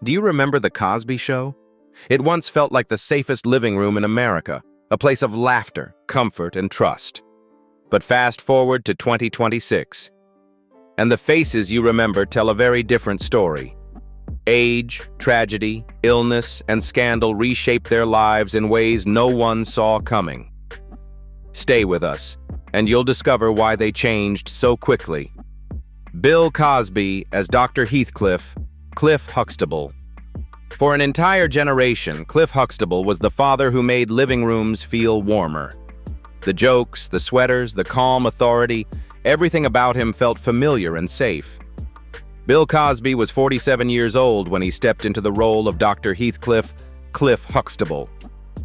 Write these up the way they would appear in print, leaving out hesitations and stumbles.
Do you remember The Cosby Show? It once felt like the safest living room in America, a place of laughter, comfort, and trust. But fast forward to 2026, and the faces you remember tell a very different story. Age, tragedy, illness, and scandal reshaped their lives in ways no one saw coming. Stay with us, and you'll discover why they changed so quickly. Bill Cosby as Dr. Heathcliff, Cliff Huxtable. For an entire generation, Cliff Huxtable was the father who made living rooms feel warmer. The jokes, the sweaters, the calm authority, everything about him felt familiar and safe. Bill Cosby was 47 years old when he stepped into the role of Dr. Heathcliff, Cliff Huxtable.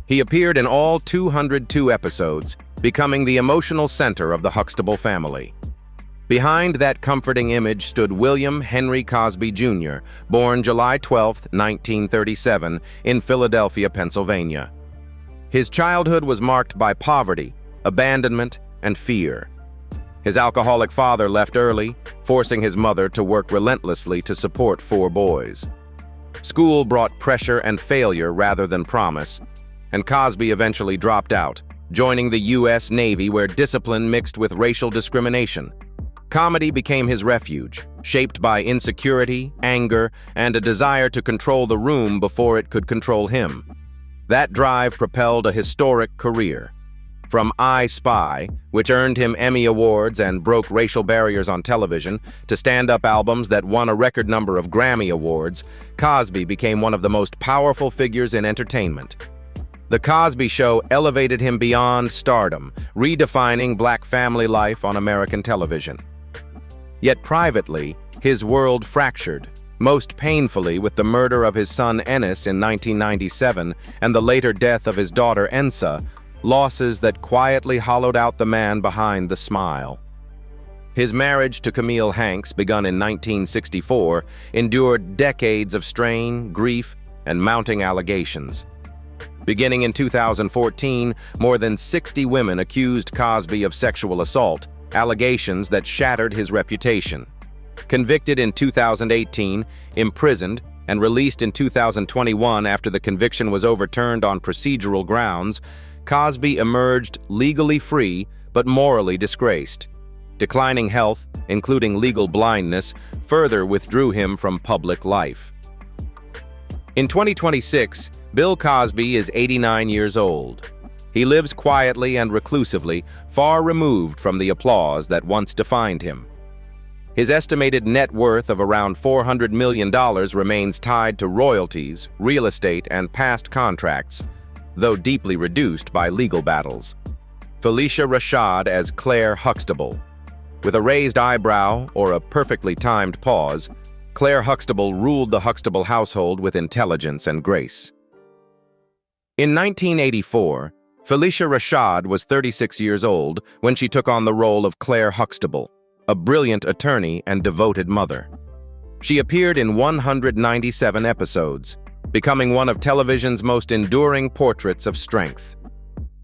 He appeared in all 202 episodes, becoming the emotional center of the Huxtable family. Behind that comforting image stood William Henry Cosby Jr., born July 12, 1937, in Philadelphia, Pennsylvania. His childhood was marked by poverty, abandonment, and fear. His alcoholic father left early, forcing his mother to work relentlessly to support 4 boys. School brought pressure and failure rather than promise, and Cosby eventually dropped out, joining the U.S. Navy where discipline mixed with racial discrimination. Comedy became his refuge, shaped by insecurity, anger, and a desire to control the room before it could control him. That drive propelled a historic career. From I Spy, which earned him Emmy Awards and broke racial barriers on television, to stand-up albums that won a record number of Grammy Awards, Cosby became one of the most powerful figures in entertainment. The Cosby Show elevated him beyond stardom, redefining Black family life on American television. Yet privately, his world fractured, most painfully with the murder of his son Ennis in 1997 and the later death of his daughter Ensa, losses that quietly hollowed out the man behind the smile. His marriage to Camille Hanks, begun in 1964, endured decades of strain, grief, and mounting allegations. Beginning in 2014, more than 60 women accused Cosby of sexual assault, allegations that shattered his reputation. Convicted in 2018, imprisoned, and released in 2021 after the conviction was overturned on procedural grounds, Cosby emerged legally free but morally disgraced. Declining health, including legal blindness, further withdrew him from public life. In 2026, Bill Cosby is 89 years old. He lives quietly and reclusively, far removed from the applause that once defined him. His estimated net worth of around $400 million remains tied to royalties, real estate, and past contracts, though deeply reduced by legal battles. Phylicia Rashad as Claire Huxtable. With a raised eyebrow or a perfectly timed pause, Claire Huxtable ruled the Huxtable household with intelligence and grace. In 1984, Phylicia Rashad was 36 years old when she took on the role of Claire Huxtable, a brilliant attorney and devoted mother. She appeared in 197 episodes, becoming one of television's most enduring portraits of strength.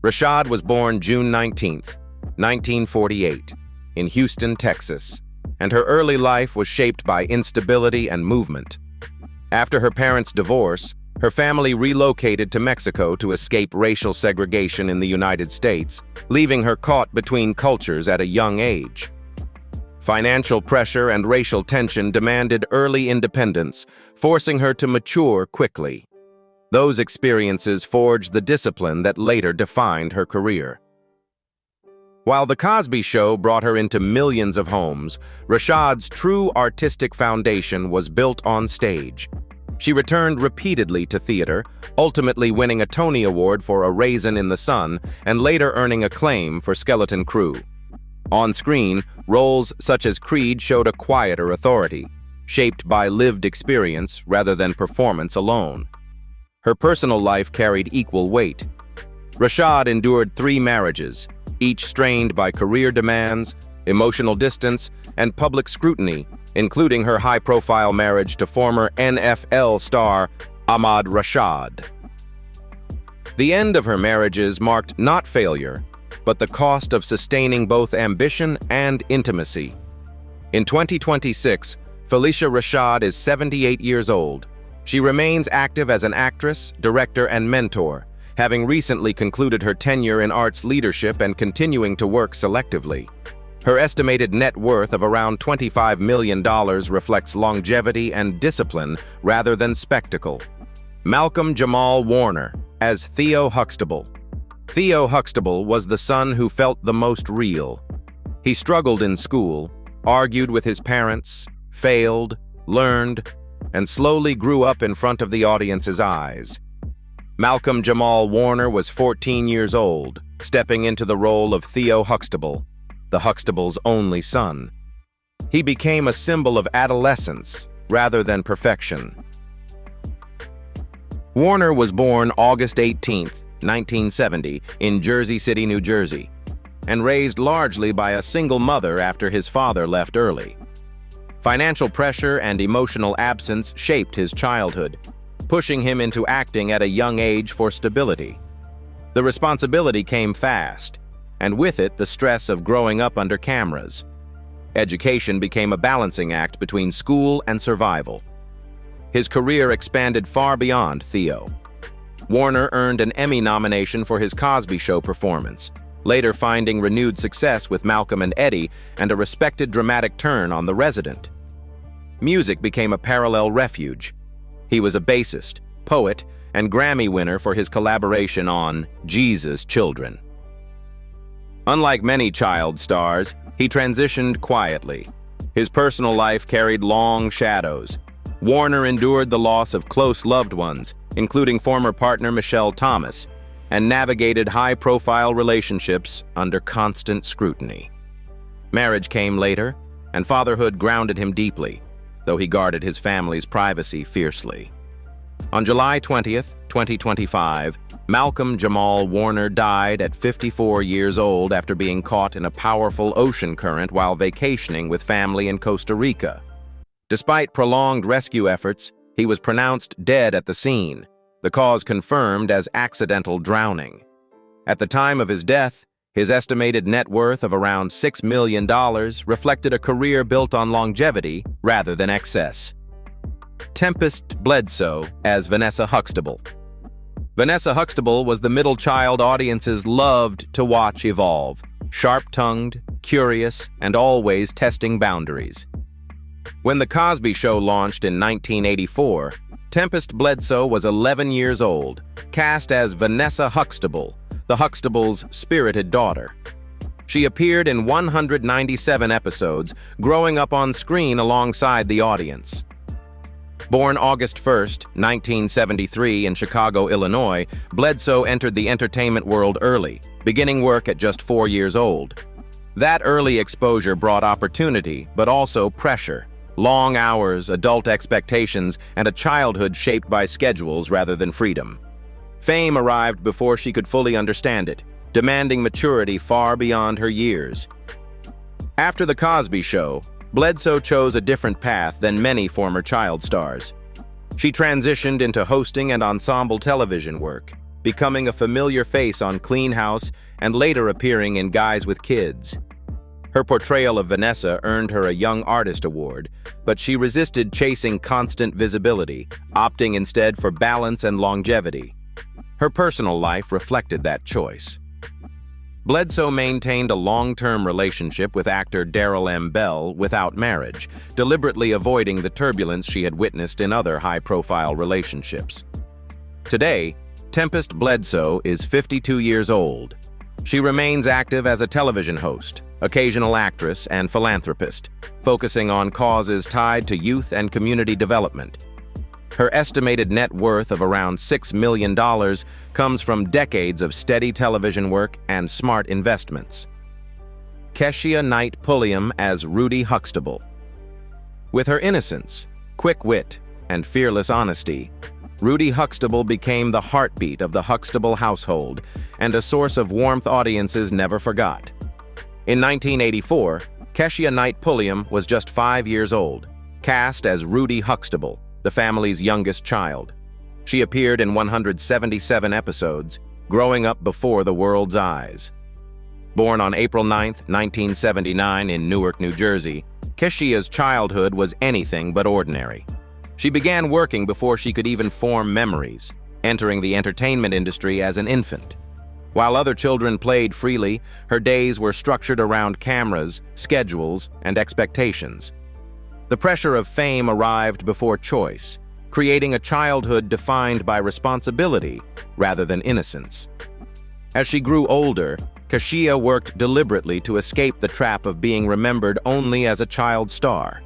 Rashad was born June 19, 1948, in Houston, Texas, and her early life was shaped by instability and movement. After her parents' divorce, her family relocated to Mexico to escape racial segregation in the United States, leaving her caught between cultures at a young age. Financial pressure and racial tension demanded early independence, forcing her to mature quickly. Those experiences forged the discipline that later defined her career. While The Cosby Show brought her into millions of homes, Rashad's true artistic foundation was built on stage. She returned repeatedly to theater, ultimately winning a Tony Award for A Raisin in the Sun and later earning acclaim for Skeleton Crew. On screen, roles such as Creed showed a quieter authority, shaped by lived experience rather than performance alone. Her personal life carried equal weight. Rashad endured 3 marriages, each strained by career demands, emotional distance, and public scrutiny, including her high-profile marriage to former NFL star Ahmad Rashad. The end of her marriages marked not failure, but the cost of sustaining both ambition and intimacy. In 2026, Phylicia Rashad is 78 years old, She remains active as an actress, director, and mentor, having recently concluded her tenure in arts leadership and continuing to work selectively. Her estimated net worth of around $25 million reflects longevity and discipline rather than spectacle. Malcolm Jamal Warner as Theo Huxtable. Theo Huxtable was the son who felt the most real. He struggled in school, argued with his parents, failed, learned, and slowly grew up in front of the audience's eyes. Malcolm Jamal Warner was 14 years old, stepping into the role of Theo Huxtable, the Huxtable's only son. He became a symbol of adolescence rather than perfection. Warner was born August 18, 1970, in Jersey City, New Jersey, and raised largely by a single mother after his father left early. Financial pressure and emotional absence shaped his childhood, pushing him into acting at a young age for stability. The responsibility came fast, and with it the stress of growing up under cameras. Education became a balancing act between school and survival. His career expanded far beyond Theo. Warner earned an Emmy nomination for his Cosby Show performance, later finding renewed success with Malcolm and Eddie and a respected dramatic turn on The Resident. Music became a parallel refuge. He was a bassist, poet, and Grammy winner for his collaboration on Jesus Children. Unlike many child stars, he transitioned quietly. His personal life carried long shadows. Warner endured the loss of close loved ones, including former partner Michelle Thomas, and navigated high-profile relationships under constant scrutiny. Marriage came later, and fatherhood grounded him deeply, though he guarded his family's privacy fiercely. On July 20th, 2025, Malcolm Jamal Warner died at 54 years old after being caught in a powerful ocean current while vacationing with family in Costa Rica. Despite prolonged rescue efforts, he was pronounced dead at the scene, the cause confirmed as accidental drowning. At the time of his death, his estimated net worth of around $6 million reflected a career built on longevity rather than excess. Tempest Bledsoe as Vanessa Huxtable. Vanessa Huxtable was the middle child audiences loved to watch evolve, sharp-tongued, curious, and always testing boundaries. When The Cosby Show launched in 1984, Tempest Bledsoe was 11 years old, cast as Vanessa Huxtable, the Huxtable's spirited daughter. She appeared in 197 episodes, growing up on screen alongside the audience. Born August 1, 1973 in Chicago, Illinois, Bledsoe entered the entertainment world early, beginning work at just 4 years old. That early exposure brought opportunity, but also pressure. Long hours, adult expectations, and a childhood shaped by schedules rather than freedom. Fame arrived before she could fully understand it, demanding maturity far beyond her years. After The Cosby Show, Bledsoe chose a different path than many former child stars. She transitioned into hosting and ensemble television work, becoming a familiar face on Clean House and later appearing in Guys with Kids. Her portrayal of Vanessa earned her a Young Artist Award, but she resisted chasing constant visibility, opting instead for balance and longevity. Her personal life reflected that choice. Bledsoe maintained a long-term relationship with actor Darrell M. Bell without marriage, deliberately avoiding the turbulence she had witnessed in other high-profile relationships. Today, Tempest Bledsoe is 52 years old. She remains active as a television host, occasional actress, and philanthropist, focusing on causes tied to youth and community development. Her estimated net worth of around $6 million comes from decades of steady television work and smart investments. Keshia Knight Pulliam as Rudy Huxtable. With her innocence, quick wit, and fearless honesty, Rudy Huxtable became the heartbeat of the Huxtable household and a source of warmth audiences never forgot. In 1984, Keshia Knight Pulliam was just 5 years old, cast as Rudy Huxtable, the family's youngest child. She appeared in 177 episodes, growing up before the world's eyes. Born on April 9, 1979 in Newark, New Jersey, Keshia's childhood was anything but ordinary. She began working before she could even form memories, entering the entertainment industry as an infant. While other children played freely, her days were structured around cameras, schedules, and expectations. The pressure of fame arrived before choice, creating a childhood defined by responsibility rather than innocence. As she grew older, Phylicia worked deliberately to escape the trap of being remembered only as a child star.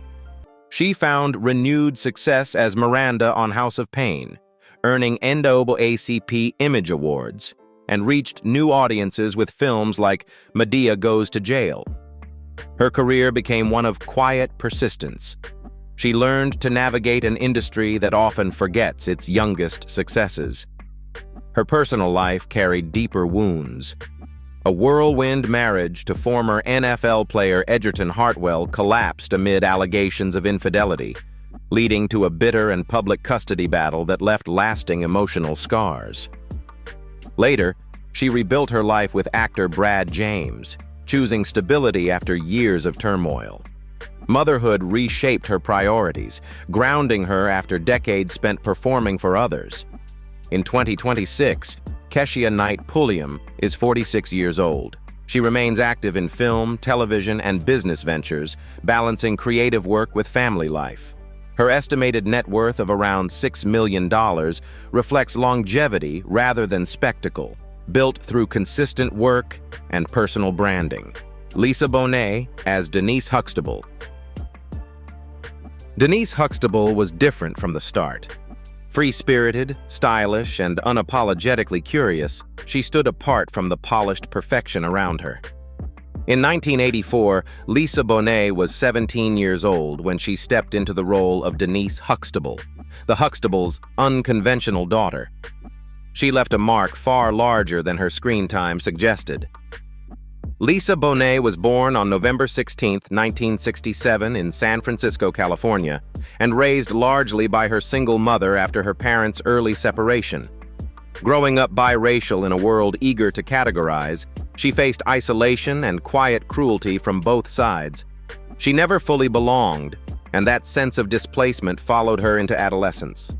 She found renewed success as Miranda on House of Pain, earning NAACP Image Awards, and reached new audiences with films like Medea Goes to Jail. Her career became one of quiet persistence. She learned to navigate an industry that often forgets its youngest successes. Her personal life carried deeper wounds. A whirlwind marriage to former NFL player Edgerton Hartwell collapsed amid allegations of infidelity, leading to a bitter and public custody battle that left lasting emotional scars. Later, she rebuilt her life with actor Brad James, choosing stability after years of turmoil. Motherhood reshaped her priorities, grounding her after decades spent performing for others. In 2026, Phylicia Knight Pulliam is 46 years old. She remains active in film, television, and business ventures, balancing creative work with family life. Her estimated net worth of around $6 million reflects longevity rather than spectacle, built through consistent work and personal branding. Lisa Bonet as Denise Huxtable. Denise Huxtable was different from the start. Free-spirited, stylish, and unapologetically curious, she stood apart from the polished perfection around her. In 1984, Lisa Bonet was 17 years old when she stepped into the role of Denise Huxtable, the Huxtables' unconventional daughter. She left a mark far larger than her screen time suggested. Lisa Bonet was born on November 16, 1967 in San Francisco, California, and raised largely by her single mother after her parents' early separation. Growing up biracial in a world eager to categorize, she faced isolation and quiet cruelty from both sides. She never fully belonged, and that sense of displacement followed her into adolescence.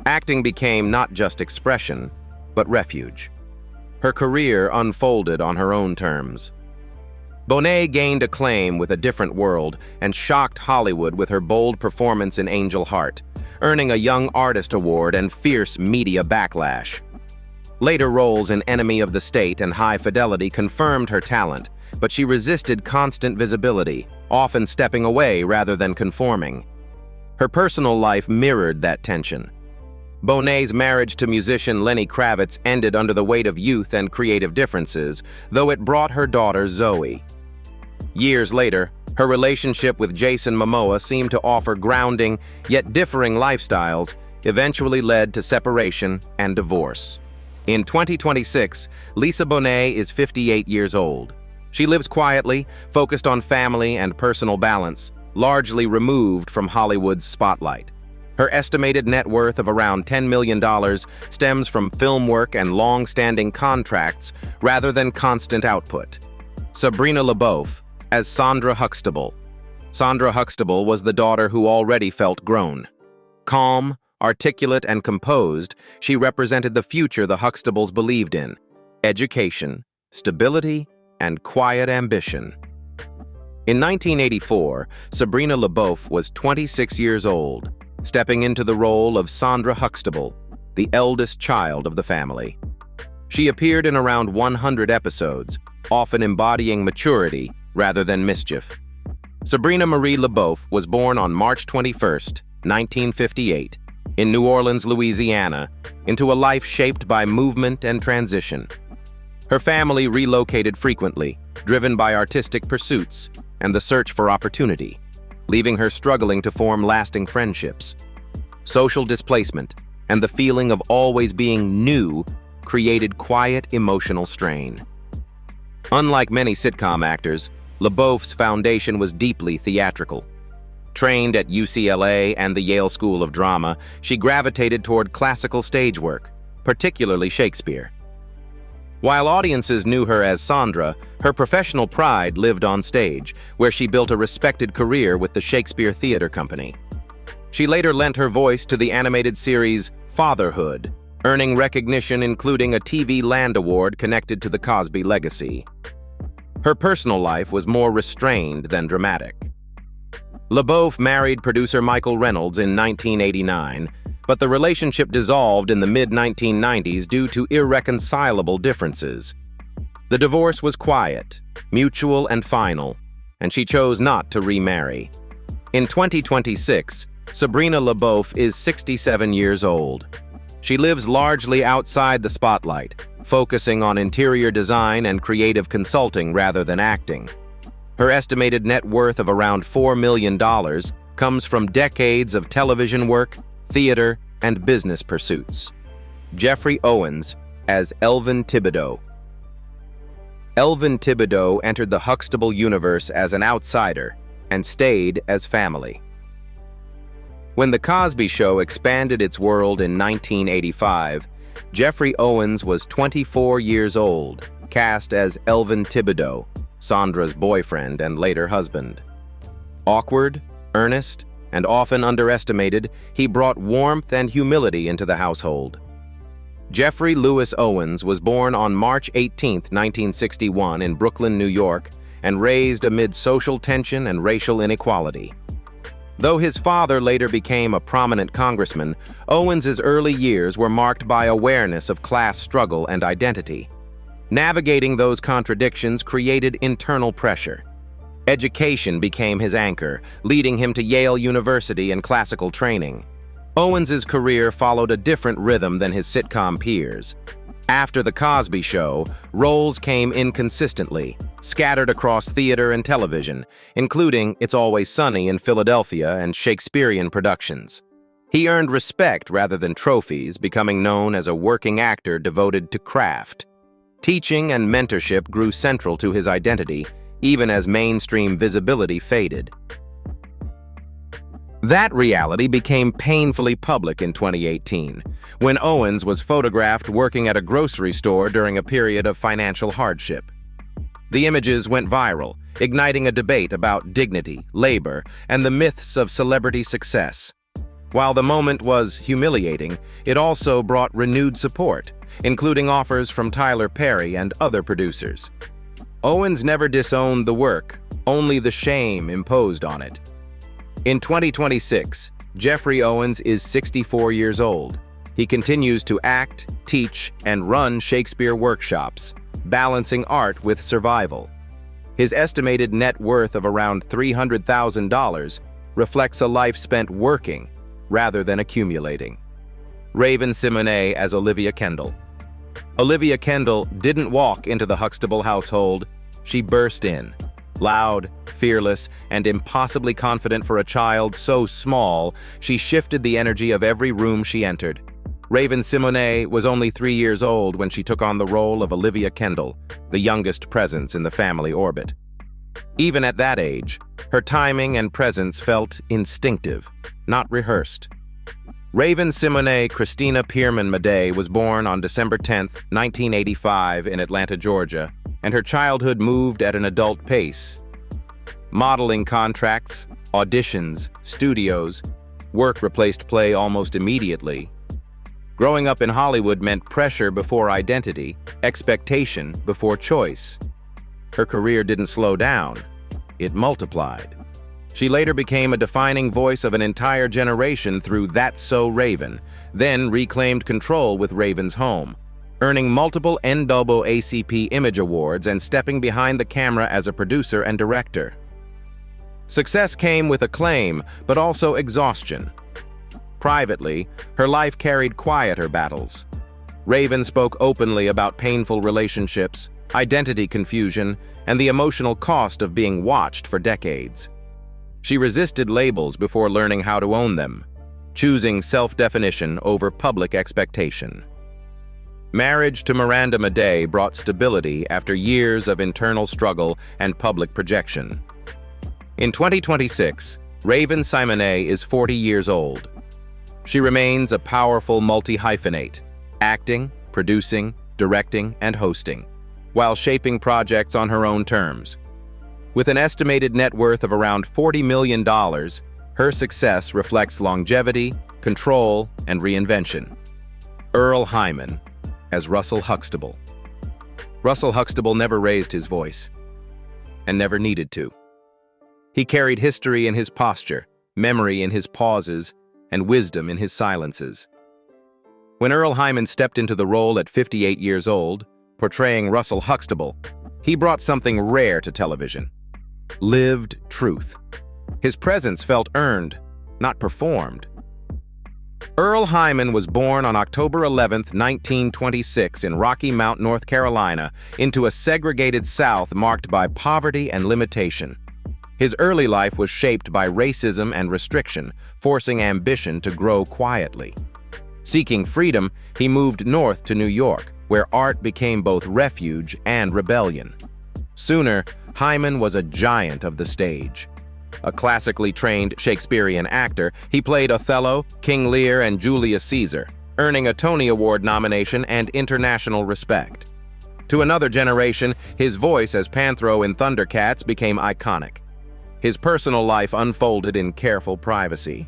Acting became not just expression, but refuge. Her career unfolded on her own terms. Bonet gained acclaim with A Different World and shocked Hollywood with her bold performance in Angel Heart, earning a Young Artist Award and fierce media backlash. Later roles in Enemy of the State and High Fidelity confirmed her talent, but she resisted constant visibility, often stepping away rather than conforming. Her personal life mirrored that tension. Bonet's marriage to musician Lenny Kravitz ended under the weight of youth and creative differences, though it brought her daughter Zoe. Years later, her relationship with Jason Momoa seemed to offer grounding yet differing lifestyles, eventually led to separation and divorce. In 2026, Lisa Bonet is 58 years old. She lives quietly, focused on family and personal balance, largely removed from Hollywood's spotlight. Her estimated net worth of around $10 million stems from film work and long-standing contracts rather than constant output. Sabrina Le Beauf as Sandra Huxtable. Sandra Huxtable was the daughter who already felt grown. Calm, articulate, and composed, she represented the future the Huxtables believed in: education, stability, and quiet ambition. In 1984, Sabrina Le Beauf was 26 years old, stepping into the role of Sandra Huxtable, the eldest child of the family. She appeared in around 100 episodes, often embodying maturity rather than mischief. Sabrina Marie Le Beauf was born on March 21, 1958, in New Orleans, Louisiana, into a life shaped by movement and transition. Her family relocated frequently, driven by artistic pursuits and the search for opportunity, leaving her struggling to form lasting friendships. Social displacement and the feeling of always being new created quiet emotional strain. Unlike many sitcom actors, Le Beauf's foundation was deeply theatrical. Trained at UCLA and the Yale School of Drama, she gravitated toward classical stage work, particularly Shakespeare. While audiences knew her as Sandra, her professional pride lived on stage, where she built a respected career with the Shakespeare Theatre Company. She later lent her voice to the animated series Fatherhood, earning recognition including a TV Land Award connected to the Cosby legacy. Her personal life was more restrained than dramatic. Le Beauf married producer Michael Reynolds in 1989, but the relationship dissolved in the mid-1990s due to irreconcilable differences. The divorce was quiet, mutual and final, and she chose not to remarry. In 2026, Sabrina Le Beauf is 67 years old. She lives largely outside the spotlight, focusing on interior design and creative consulting rather than acting. Her estimated net worth of around $4 million comes from decades of television work, theater, and business pursuits. Jeffrey Owens as Elvin Thibodeau. Elvin Thibodeau entered the Huxtable universe as an outsider and stayed as family. When The Cosby Show expanded its world in 1985, Jeffrey Owens was 24 years old, cast as Elvin Thibodeau, Sandra's boyfriend and later husband. Awkward, earnest, and often underestimated, he brought warmth and humility into the household. Jeffrey Lewis Owens was born on March 18, 1961 in Brooklyn, New York, and raised amid social tension and racial inequality. Though his father later became a prominent congressman, Owens's early years were marked by awareness of class struggle and identity. Navigating those contradictions created internal pressure. Education became his anchor, leading him to Yale University and classical training. Owens's career followed a different rhythm than his sitcom peers. After The Cosby Show, roles came inconsistently, scattered across theater and television, including It's Always Sunny in Philadelphia and Shakespearean productions. He earned respect rather than trophies, becoming known as a working actor devoted to craft. Teaching and mentorship grew central to his identity, even as mainstream visibility faded. That reality became painfully public in 2018, when Owens was photographed working at a grocery store during a period of financial hardship. The images went viral, igniting a debate about dignity, labor, and the myths of celebrity success. While the moment was humiliating, it also brought renewed support, including offers from Tyler Perry and other producers. Owens never disowned the work, only the shame imposed on it. In 2026, Jeffrey Owens is 64 years old. He continues to act, teach, and run Shakespeare workshops, balancing art with survival. His estimated net worth of around $300,000 reflects a life spent working rather than accumulating. Raven-Symoné as Olivia Kendall. Olivia Kendall didn't walk into the Huxtable household, she burst in. Loud, fearless, and impossibly confident for a child so small, she shifted the energy of every room she entered. Raven-Symoné was only 3 years old when she took on the role of Olivia Kendall, the youngest presence in the family orbit. Even at that age, her timing and presence felt instinctive, not rehearsed. Raven-Symoné Christina Pierman Madej was born on December 10, 1985 in Atlanta, Georgia, and her childhood moved at an adult pace. Modeling contracts, auditions, studios, work replaced play almost immediately. Growing up in Hollywood meant pressure before identity, expectation before choice. Her career didn't slow down, it multiplied. She later became a defining voice of an entire generation through That's So Raven, then reclaimed control with Raven's Home, earning multiple NAACP Image Awards and stepping behind the camera as a producer and director. Success came with acclaim, but also exhaustion. Privately, her life carried quieter battles. Raven spoke openly about painful relationships, identity confusion, and the emotional cost of being watched for decades. She resisted labels before learning how to own them, choosing self-definition over public expectation. Marriage to Miranda Madej brought stability after years of internal struggle and public projection. In 2026, Raven-Symoné is 40 years old. She remains a powerful multi-hyphenate, acting, producing, directing, and hosting, while shaping projects on her own terms. With an estimated net worth of around $40 million, Her success reflects longevity, control, and reinvention. Earl Hyman as Russell Huxtable. Russell Huxtable never raised his voice, and never needed to. He carried history in his posture, memory in his pauses, and wisdom in his silences. When Earl Hyman stepped into the role at 58 years old, portraying Russell Huxtable, he brought something rare to television: lived truth. His presence felt earned, not performed. Earl Hyman was born on October 11, 1926 in Rocky Mount, North Carolina, into a segregated South marked by poverty and limitation. His early life was shaped by racism and restriction, forcing ambition to grow quietly. Seeking freedom, he moved north to New York, where art became both refuge and rebellion. Sooner, Hyman was a giant of the stage. A classically trained Shakespearean actor, he played Othello, King Lear, and Julius Caesar, earning a Tony Award nomination and international respect. To another generation, his voice as Panthro in Thundercats became iconic. His personal life unfolded in careful privacy.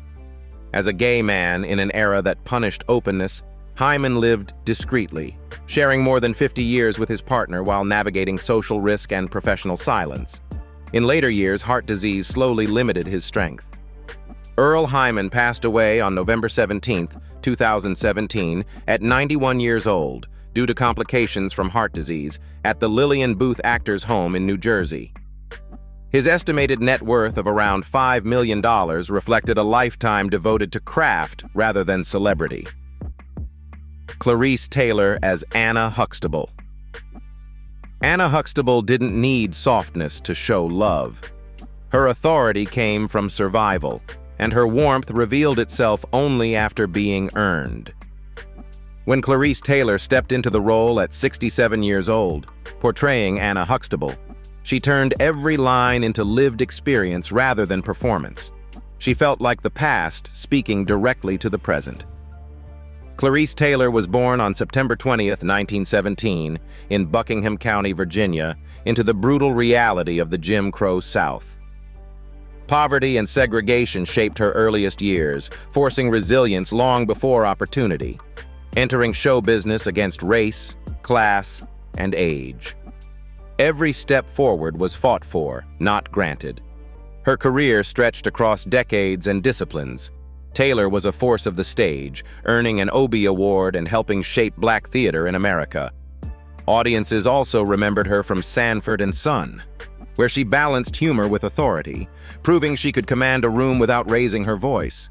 As a gay man in an era that punished openness, Hyman lived discreetly, sharing more than 50 years with his partner while navigating social risk and professional silence. In later years, heart disease slowly limited his strength. Earl Hyman passed away on November 17, 2017, at 91 years old, due to complications from heart disease, at the Lillian Booth Actors Home in New Jersey. His estimated net worth of around $5 million reflected a lifetime devoted to craft rather than celebrity. Clarice Taylor as Anna Huxtable. Anna Huxtable didn't need softness to show love. Her authority came from survival, and her warmth revealed itself only after being earned. When Clarice Taylor stepped into the role at 67 years old, portraying Anna Huxtable, she turned every line into lived experience rather than performance. She felt like the past speaking directly to the present. Clarice Taylor was born on September 20, 1917, in Buckingham County, Virginia, into the brutal reality of the Jim Crow South. Poverty and segregation shaped her earliest years, forcing resilience long before opportunity, entering show business against race, class, and age. Every step forward was fought for, not granted. Her career stretched across decades and disciplines. Taylor was a force of the stage, earning an Obie Award and helping shape Black theater in America. Audiences also remembered her from Sanford and Son, where she balanced humor with authority, proving she could command a room without raising her voice.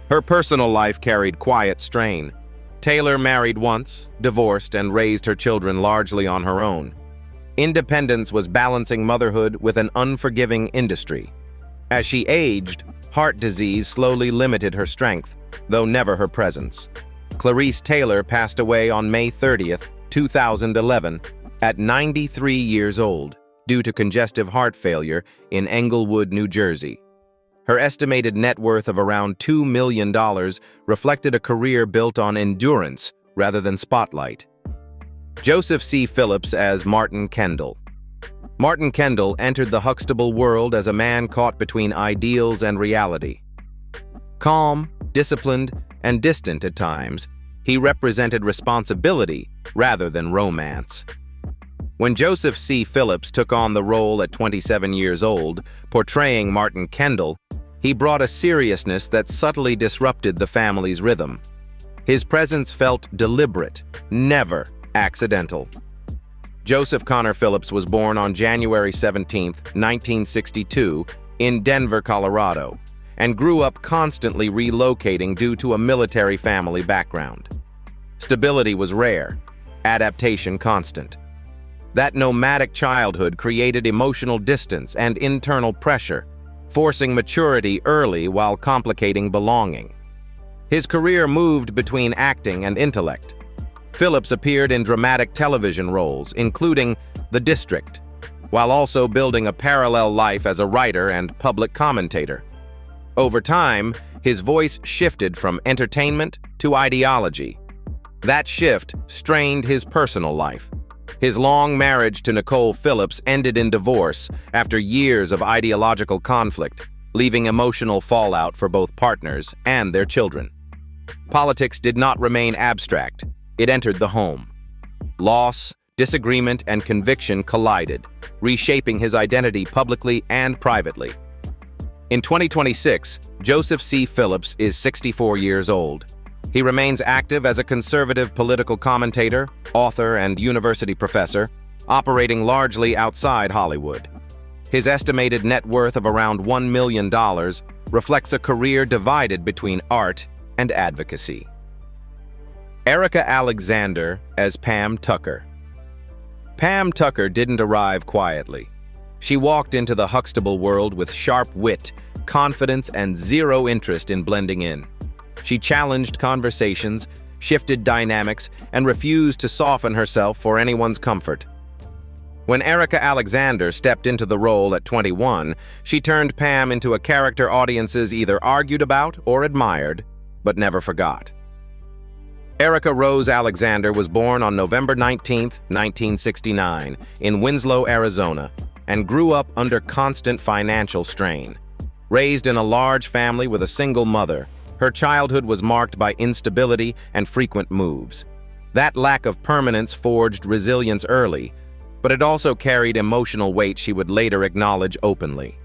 Her personal life carried quiet strain. Taylor married once, divorced, and raised her children largely on her own. Independence was balancing motherhood with an unforgiving industry. As she aged, heart disease slowly limited her strength, though never her presence. Clarice Taylor passed away on May 30, 2011, at 93 years old, due to congestive heart failure in Englewood, New Jersey. Her estimated net worth of around $2 million reflected a career built on endurance rather than spotlight. Joseph C. Phillips as Martin Kendall. Martin Kendall entered the Huxtable world as a man caught between ideals and reality. Calm, disciplined, and distant at times, he represented responsibility rather than romance. When Joseph C. Phillips took on the role at 27 years old, portraying Martin Kendall, he brought a seriousness that subtly disrupted the family's rhythm. His presence felt deliberate, never accidental. Joseph Connor Phillips was born on January 17, 1962, in Denver, Colorado, and grew up constantly relocating due to a military family background. Stability was rare, adaptation constant. That nomadic childhood created emotional distance and internal pressure, forcing maturity early while complicating belonging. His career moved between acting and intellect. Phillips appeared in dramatic television roles, including The District, while also building a parallel life as a writer and public commentator. Over time, his voice shifted from entertainment to ideology. That shift strained his personal life. His long marriage to Nicole Phillips ended in divorce after years of ideological conflict, leaving emotional fallout for both partners and their children. Politics did not remain abstract. It entered the home. Loss, disagreement, and conviction collided, reshaping his identity publicly and privately. In 2026, Joseph C. Phillips is 64 years old. He remains active as a conservative political commentator, author, and university professor, operating largely outside Hollywood. His estimated net worth of around $1 million reflects a career divided between art and advocacy. Erica Alexander as Pam Tucker. Pam Tucker didn't arrive quietly. She walked into the Huxtable world with sharp wit, confidence, and zero interest in blending in. She challenged conversations, shifted dynamics, and refused to soften herself for anyone's comfort. When Erica Alexander stepped into the role at 21, she turned Pam into a character audiences either argued about or admired, but never forgot. Erica Rose Alexander was born on November 19, 1969, in Winslow, Arizona, and grew up under constant financial strain. Raised in a large family with a single mother, her childhood was marked by instability and frequent moves. That lack of permanence forged resilience early, but it also carried emotional weight she would later acknowledge openly.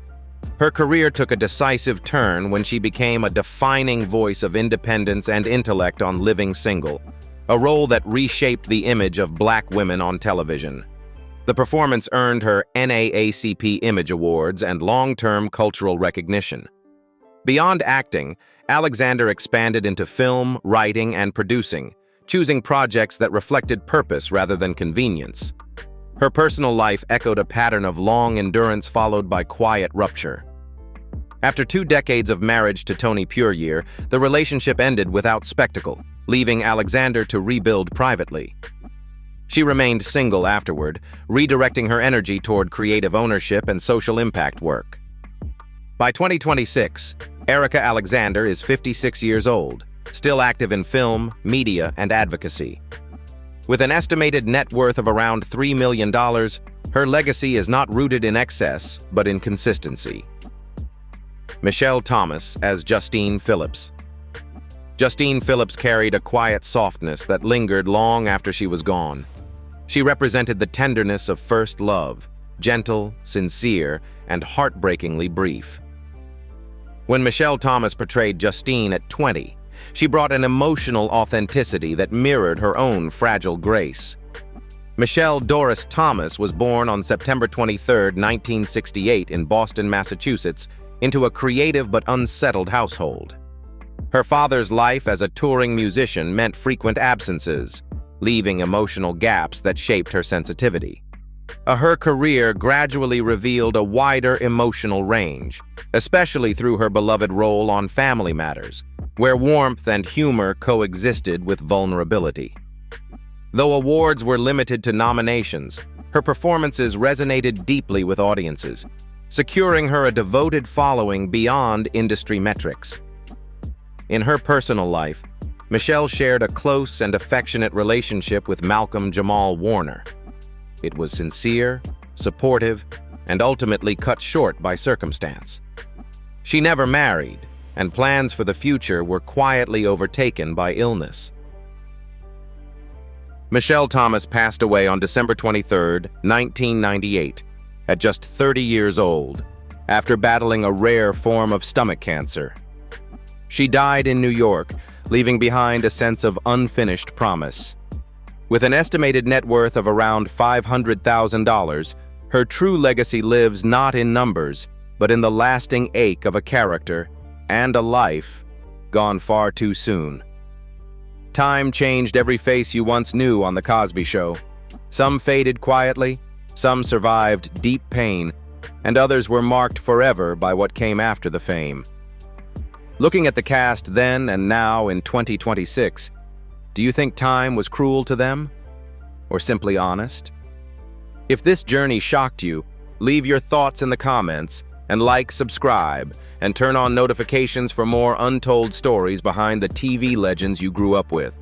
Her career took a decisive turn when she became a defining voice of independence and intellect on Living Single, a role that reshaped the image of Black women on television. The performance earned her NAACP Image Awards and long-term cultural recognition. Beyond acting, Alexander expanded into film, writing, and producing, choosing projects that reflected purpose rather than convenience. Her personal life echoed a pattern of long endurance followed by quiet rupture. After 2 decades of marriage to Tony Puryear, the relationship ended without spectacle, leaving Alexander to rebuild privately. She remained single afterward, redirecting her energy toward creative ownership and social impact work. By 2026, Erica Alexander is 56 years old, still active in film, media, and advocacy. With an estimated net worth of around $3 million, her legacy is not rooted in excess, but in consistency. Michelle Thomas as Justine Phillips. Justine Phillips carried a quiet softness that lingered long after she was gone. She represented the tenderness of first love, gentle, sincere, and heartbreakingly brief. When Michelle Thomas portrayed Justine at 20, she brought an emotional authenticity that mirrored her own fragile grace. Michelle Doris Thomas was born on September 23, 1968 in Boston, Massachusetts, into a creative but unsettled household. Her father's life as a touring musician meant frequent absences, leaving emotional gaps that shaped her sensitivity. Her career gradually revealed a wider emotional range, especially through her beloved role on Family Matters, where warmth and humor coexisted with vulnerability. Though awards were limited to nominations, her performances resonated deeply with audiences, securing her a devoted following beyond industry metrics. In her personal life, Michelle shared a close and affectionate relationship with Malcolm Jamal Warner. It was sincere, supportive, and ultimately cut short by circumstance. She never married, and plans for the future were quietly overtaken by illness. Michelle Thomas passed away on December 23, 1998, at just 30 years old, after battling a rare form of stomach cancer. She died in New York, leaving behind a sense of unfinished promise. With an estimated net worth of around $500,000, her true legacy lives not in numbers, but in the lasting ache of a character and a life gone far too soon. Time changed every face you once knew on The Cosby Show. Some faded quietly, some survived deep pain, and others were marked forever by what came after the fame. Looking at the cast then and now in 2026, do you think time was cruel to them? Or simply honest? If this journey shocked you, leave your thoughts in the comments, and like, subscribe, and turn on notifications for more untold stories behind the TV legends you grew up with.